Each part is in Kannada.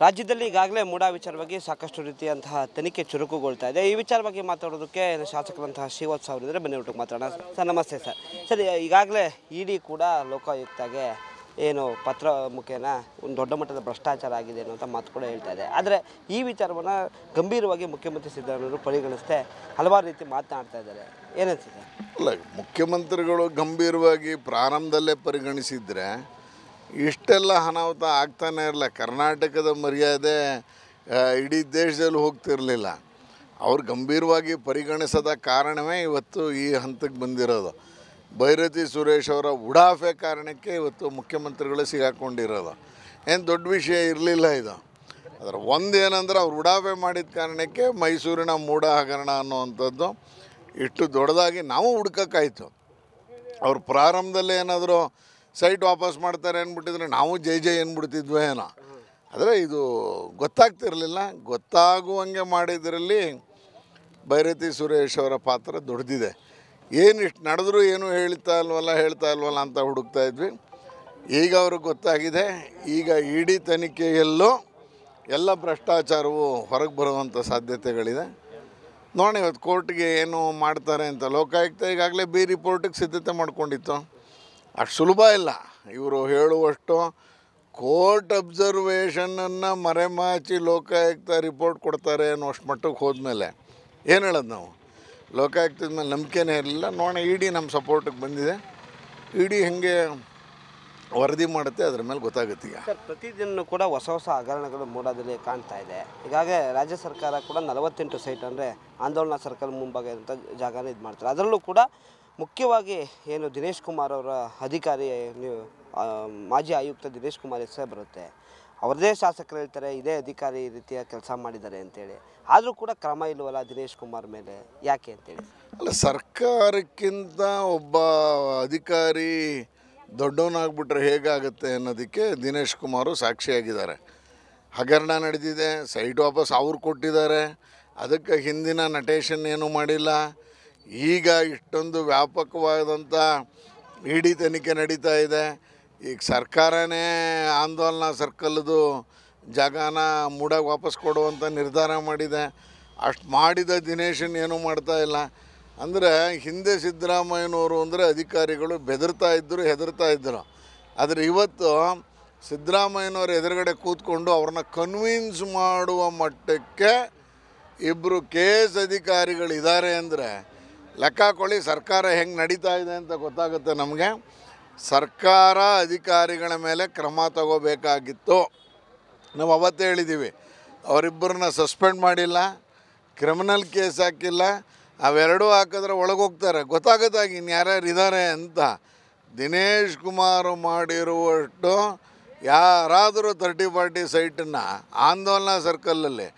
ರಾಜ್ಯದಲ್ಲಿ ಈಗಾಗಲೇ ಮೂಡಾ ವಿಚಾರವಾಗಿ ಸಾಕಷ್ಟು ರೀತಿಯಂತಹ ತನಿಖೆ ಚುರುಕುಗೊಳ್ತಾ ಇದೆ. ಈ ವಿಚಾರವಾಗಿ ಮಾತಾಡೋದಕ್ಕೆ ಶಾಸಕರಂತಹ ಶ್ರೀವತ್ಸ ಅವರಿದ್ದರೆ ಬನ್ನಿ ಒಟ್ಟಿಗೆ ಮಾತಾಡೋಣ. ಸರ್ ನಮಸ್ತೆ ಸರ್. ಸರ್ ಈಗಾಗಲೇ ಇಡಿ ಕೂಡ ಲೋಕಾಯುಕ್ತಗೆ ಏನು ಪತ್ರ ಮುಖೇನ ಒಂದು ದೊಡ್ಡ ಮಟ್ಟದ ಭ್ರಷ್ಟಾಚಾರ ಆಗಿದೆ ಅನ್ನೋಂಥ ಮಾತು ಕೂಡ ಹೇಳ್ತಾ ಇದೆ. ಆದರೆ ಈ ವಿಚಾರವನ್ನು ಗಂಭೀರವಾಗಿ ಮುಖ್ಯಮಂತ್ರಿ ಸಿದ್ದರಾಮಯ್ಯವರು ಪರಿಗಣಿಸದೆ ಹಲವಾರು ರೀತಿ ಮಾತನಾಡ್ತಾ ಇದ್ದಾರೆ. ಏನನ್ಸುತ್ತೆ? ಅಲ್ಲ, ಮುಖ್ಯಮಂತ್ರಿಗಳು ಗಂಭೀರವಾಗಿ ಪ್ರಾರಂಭದಲ್ಲೇ ಪರಿಗಣಿಸಿದರೆ ಇಷ್ಟೆಲ್ಲ ಅನಾಹುತ ಆಗ್ತಾನೆ ಇರಲ್ಲ. ಕರ್ನಾಟಕದ ಮರ್ಯಾದೆ ಇಡೀ ದೇಶದಲ್ಲಿ ಹೋಗ್ತಿರಲಿಲ್ಲ. ಅವ್ರು ಗಂಭೀರವಾಗಿ ಪರಿಗಣಿಸದ ಕಾರಣವೇ ಇವತ್ತು ಈ ಹಂತಕ್ಕೆ ಬಂದಿರೋದು. ಭೈರತಿ ಸುರೇಶ್ ಅವರ ಉಡಾಫೆ ಕಾರಣಕ್ಕೆ ಇವತ್ತು ಮುಖ್ಯಮಂತ್ರಿಗಳು ಸಿಗಾಕೊಂಡಿರೋದು. ಏನು ದೊಡ್ಡ ವಿಷಯ ಇರಲಿಲ್ಲ ಇದು. ಅದರ ಒಂದೇನೆಂದ್ರೆ ಅವ್ರು ಉಡಾಫೆ ಮಾಡಿದ ಕಾರಣಕ್ಕೆ ಮೈಸೂರಿನ ಮೂಡ ಹಗರಣ ಅನ್ನುವಂಥದ್ದು ಇಷ್ಟು ದೊಡ್ಡದಾಗಿ ನಾವು ಹುಡ್ಕೋಕ್ಕಾಯ್ತು. ಅವ್ರು ಪ್ರಾರಂಭದಲ್ಲೇ ಏನಾದರೂ ಸೈಟ್ ವಾಪಸ್ ಮಾಡ್ತಾರೆ ಅಂದ್ಬಿಟ್ಟಿದ್ರೆ ನಾವು ಜೈ ಅಂದ್ಬಿಡ್ತಿದ್ವೋ ಏನೋ. ಆದರೆ ಇದು ಗೊತ್ತಾಗ್ತಿರಲಿಲ್ಲ. ಗೊತ್ತಾಗುವಂಗೆ ಮಾಡಿದ್ರಲ್ಲಿ ಭೈರತಿ ಸುರೇಶ್ ಅವರ ಪಾತ್ರ ದೊಡ್ಡದಿದೆ. ಏನಿಷ್ಟು ನಡೆದ್ರೂ ಏನೂ ಹೇಳ್ತಾ ಇಲ್ವಲ್ಲ ಅಂತ ಹುಡುಕ್ತಾ ಇದ್ವಿ. ಈಗ ಅವ್ರಿಗೆ ಗೊತ್ತಾಗಿದೆ. ಈಗ ಇಡೀ ತನಿಖೆಯಲ್ಲೂ ಎಲ್ಲ ಭ್ರಷ್ಟಾಚಾರವು ಹೊರಗೆ ಬರುವಂಥ ಸಾಧ್ಯತೆಗಳಿದೆ. ನೋಡಿ ಇವತ್ತು ಕೋರ್ಟ್ಗೆ ಏನು ಮಾಡ್ತಾರೆ ಅಂತ ಲೋಕಾಯುಕ್ತ ಈಗಾಗಲೇ ಬಿ ರಿಪೋರ್ಟಿಗೆ ಸಿದ್ಧತೆ ಮಾಡ್ಕೊಂಡಿತ್ತು. ಅಷ್ಟು ಸುಲಭ ಇಲ್ಲ. ಇವರು ಹೇಳುವಷ್ಟು ಕೋರ್ಟ್ ಅಬ್ಸರ್ವೇಷನನ್ನು ಮರೆಮಾಚಿ ಲೋಕಾಯುಕ್ತ ರಿಪೋರ್ಟ್ ಕೊಡ್ತಾರೆ ಅನ್ನೋಷ್ಟು ಮಟ್ಟಕ್ಕೆ ಹೋದ್ಮೇಲೆ ಏನು ಹೇಳೋದು ನಾವು? ಲೋಕಾಯುಕ್ತದ ಮೇಲೆ ನಂಬಿಕೆನೇ ಇರಲಿಲ್ಲ. ನೋಡೋಣ, ಇಡಿ ನಮ್ಮ ಸಪೋರ್ಟಿಗೆ ಬಂದಿದೆ. ಇಡಿ ಹೇಗೆ ವರದಿ ಮಾಡುತ್ತೆ ಅದ್ರ ಮೇಲೆ ಗೊತ್ತಾಗುತ್ತೆ. ಈಗ ಸರ್, ಪ್ರತಿದಿನ ಕೂಡ ಹೊಸ ಹಗರಣಗಳು ಮೂಡಾದಲ್ಲಿ ಕಾಣ್ತಾ ಇದೆ. ಈಗಾಗಲೇ ರಾಜ್ಯ ಸರ್ಕಾರ ಕೂಡ 48 ಸೈಟ್ ಅಂದರೆ ಆಂದೋಲನ ಸರ್ಕಲ್ ಮುಂಭಾಗ ಅಂತ ಜಾಗನ ಇದು ಮಾಡ್ತಾರೆ. ಅದರಲ್ಲೂ ಕೂಡ ಮುಖ್ಯವಾಗಿ ಏನು ದಿನೇಶ್ ಕುಮಾರ್ ಅವರ ಅಧಿಕಾರಿ ಮಾಜಿ ಆಯುಕ್ತ ದಿನೇಶ್ ಕುಮಾರ್ ಹೆಸರೇ ಬರುತ್ತೆ. ಅವ್ರದ್ದೇ ಶಾಸಕರು ಹೇಳ್ತಾರೆ ಇದೇ ಅಧಿಕಾರಿ ಈ ರೀತಿಯ ಕೆಲಸ ಮಾಡಿದ್ದಾರೆ ಅಂತೇಳಿ. ಆದರೂ ಕೂಡ ಕ್ರಮ ಇಲ್ವಲ್ಲ ದಿನೇಶ್ ಕುಮಾರ್ ಮೇಲೆ, ಯಾಕೆ ಅಂತೇಳಿ? ಅಲ್ಲ, ಸರ್ಕಾರಕ್ಕಿಂತ ಒಬ್ಬ ಅಧಿಕಾರಿ ದೊಡ್ಡವನಾಗ್ಬಿಟ್ರೆ ಹೇಗಾಗುತ್ತೆ ಅನ್ನೋದಕ್ಕೆ ದಿನೇಶ್ ಕುಮಾರು ಸಾಕ್ಷಿಯಾಗಿದ್ದಾರೆ. ಹಗರಣ ನಡೆದಿದೆ, ಸೈಟ್ ವಾಪಸ್ ಅವ್ರು ಕೊಟ್ಟಿದ್ದಾರೆ. ಅದಕ್ಕೆ ಹಿಂದಿನ ನಟೇಶನ್ ಏನೂ ಮಾಡಿಲ್ಲ. ಈಗ ಇಷ್ಟೊಂದು ವ್ಯಾಪಕವಾದಂಥ ಇಡಿ ತನಿಖೆ ನಡೀತಾ ಇದೆ. ಈಗ ಸರ್ಕಾರನೇ ಆಂದೋಲನ ಸರ್ಕಲ್ದು ಜಾಗನ ಮೂಡಾಗ ವಾಪಸ್ ಕೊಡುವಂಥ ನಿರ್ಧಾರ ಮಾಡಿದೆ. ಅಷ್ಟು ಮಾಡಿದ ದಿನೇಶನ್ ಏನೂ ಮಾಡ್ತಾ ಇಲ್ಲ. ಅಂದರೆ ಹಿಂದೆ ಸಿದ್ದರಾಮಯ್ಯನವರು ಅಂದರೆ ಅಧಿಕಾರಿಗಳು ಹೆದರ್ತಾ ಇದ್ದರು. ಆದರೆ ಇವತ್ತು ಸಿದ್ದರಾಮಯ್ಯನವ್ರ ಎದುರುಗಡೆ ಕೂತ್ಕೊಂಡು ಅವ್ರನ್ನ ಕನ್ವಿನ್ಸ್ ಮಾಡುವ ಮಟ್ಟಕ್ಕೆ ಇಬ್ಬರು KS ಅಧಿಕಾರಿಗಳಿದ್ದಾರೆ ಅಂದರೆ ಲೆಕ್ಕ ಹಾಕೊಳ್ಳಿ ಸರ್ಕಾರ ಹೆಂಗೆ ನಡೀತಾ ಇದೆ ಅಂತ ಗೊತ್ತಾಗುತ್ತೆ ನಮಗೆ. ಸರ್ಕಾರ ಅಧಿಕಾರಿಗಳ ಮೇಲೆ ಕ್ರಮ ತಗೋಬೇಕಾಗಿತ್ತು. ನಾವು ಅವತ್ತೇ ಹೇಳಿದ್ದೀವಿ, ಅವರಿಬ್ಬರನ್ನ ಸಸ್ಪೆಂಡ್ ಮಾಡಿಲ್ಲ, ಕ್ರಿಮಿನಲ್ ಕೇಸ್ ಹಾಕಿಲ್ಲ. ಅವೆರಡೂ ಹಾಕಿದ್ರೆ ಒಳಗೋಗ್ತಾರೆ, ಗೊತ್ತಾಗುತ್ತಾಗಿ ಇನ್ಯಾರ್ಯಾರು ಇದ್ದಾರೆ ಅಂತ. ದಿನೇಶ್ ಕುಮಾರ್ ಮಾಡಿರುವಷ್ಟು ಯಾರಾದರೂ 30-40 ಸೈಟನ್ನು ಆಂದೋಲನ ಸರ್ಕಲಲ್ಲಿ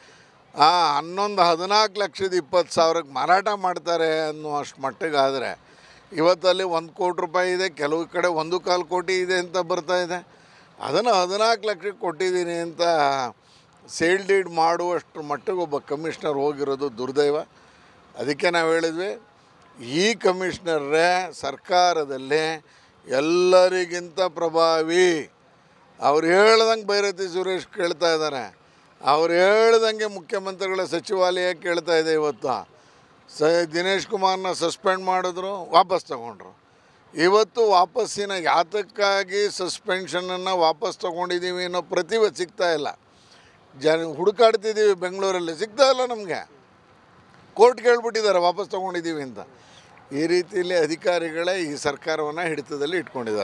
14,20,20,000ಕ್ಕೆ ಮಾರಾಟ ಮಾಡ್ತಾರೆ ಅನ್ನುವಷ್ಟು ಮಟ್ಟಿಗಾದರೆ ಇವತ್ತಲ್ಲಿ 1 ಕೋಟಿ ರೂಪಾಯಿ ಇದೆ, ಕೆಲವು ಕಡೆ 1.25 ಕೋಟಿ ಇದೆ ಅಂತ ಬರ್ತಾಯಿದೆ. ಅದನ್ನು 14 ಲಕ್ಷಕ್ಕೆ ಕೊಟ್ಟಿದ್ದೀನಿ ಅಂತ ಸೇಲ್ ಡೀಡ್ ಮಾಡುವಷ್ಟು ಮಟ್ಟಿಗೆ ಒಬ್ಬ ಕಮಿಷನರ್ ಹೋಗಿರೋದು ದುರ್ದೈವ. ಅದಕ್ಕೆ ನಾವು ಹೇಳಿದ್ವಿ, ಈ ಕಮಿಷನರೇ ಸರ್ಕಾರದಲ್ಲಿ ಎಲ್ಲರಿಗಿಂತ ಪ್ರಭಾವಿ. ಅವ್ರು ಹೇಳ್ದಂಗೆ ಭೈರತಿ ಸುರೇಶ್ ಕೇಳ್ತಾ ಇದ್ದಾರೆ, ಅವ್ರು ಹೇಳ್ದಂಗೆ ಮುಖ್ಯಮಂತ್ರಿಗಳ ಸಚಿವಾಲಯ ಕೇಳ್ತಾ ಇದೆ. ಇವತ್ತು ದಿನೇಶ್ ಕುಮಾರ್ನ ಸಸ್ಪೆಂಡ್ ಮಾಡಿದ್ರು, ವಾಪಸ್ ತಗೊಂಡ್ರು. ಇವತ್ತು ವಾಪಸ್ಸಿನ ಯಾತಕ್ಕಾಗಿ ಸಸ್ಪೆನ್ಷನನ್ನು ವಾಪಸ್ ತೊಗೊಂಡಿದ್ದೀವಿ ಅನ್ನೋ ಪ್ರತಿಭೆ ಸಿಗ್ತಾ ಇಲ್ಲ. ಹುಡುಕಾಡ್ತಿದ್ದೀವಿ ಬೆಂಗಳೂರಲ್ಲಿ, ಸಿಗ್ತಾ ಇಲ್ಲ ನಮಗೆ. ಕೋರ್ಟ್ಗೆ ಹೇಳ್ಬಿಟ್ಟಿದ್ದಾರೆ ವಾಪಸ್ ತೊಗೊಂಡಿದ್ದೀವಿ ಅಂತ. ಈ ರೀತಿಯಲ್ಲಿ ಅಧಿಕಾರಿಗಳೇ ಈ ಸರ್ಕಾರವನ್ನು ಹಿಡಿತದಲ್ಲಿ ಇಟ್ಕೊಂಡಿದ್ದಾರೆ.